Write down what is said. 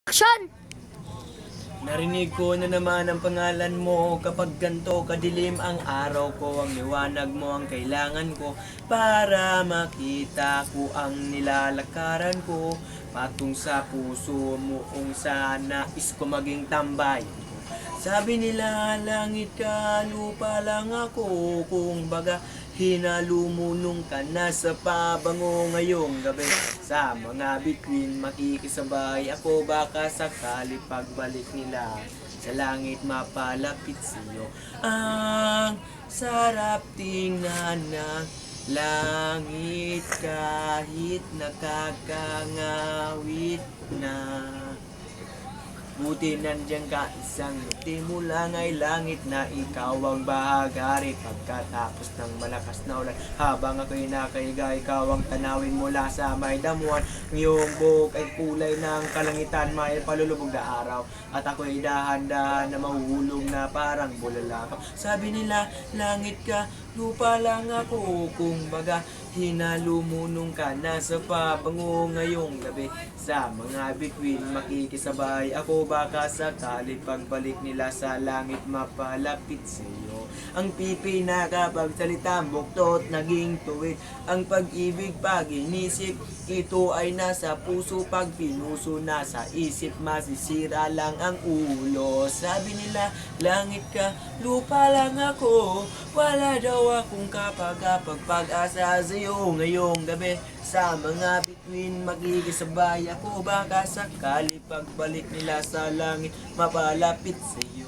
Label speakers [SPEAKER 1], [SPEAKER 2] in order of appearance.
[SPEAKER 1] Action!
[SPEAKER 2] Narinig ko na naman ang pangalan mo kapag ganto kadilim ang araw ko. Ang liwanag mo ang kailangan ko para makita ko ang nilalakaran ko. Patung sa puso mo kung sa nais ko maging tambay. Sabi nila langit ka, lupa lang ako. Kung baga hinalumunong ka na sa pabango ngayong gabi. Sa mga bituin makikisabay ako, baka sakali pagbalik nila sa langit mapalapit sa'yo. Ang sarap tingnan ng langit kahit nakakangawit na. Buti nandiyan ka, isang ngiti mo lang ay langit na ikaw ang bahagari. Pagkatapos ng malakas na ulan, habang ako'y nakahiga, ikaw ang tanawin mula sa may damuhan. Ang iyong buhok ay kulay ng kalangitan, may palulubog na araw. At ako'y dahan-dahan na mahuhulog na parang bulalakaw. Sabi nila, langit ka, lupa lang ako. Kung baga, hinalumunong ka na sa pabango ngayong gabi. Sa mga bituin makikisabay ako, baka sakali pagbalik nila sa langit mapalapit sa iyo. Ang pipi na kapag salita buktot naging tuwid. Ang pag-ibig pag inisip, ito ay nasa puso. Pag pinuso nasa isip, masisira lang ang ulo. Sabi nila, langit ka, lupa lang ako. Wala daw akong kapag pag-asa sa'yo ngayong gabi. Sa mga bituin magkikisabay ako, baka sakali pagbalik nila sa langit mapalapit sa iyo.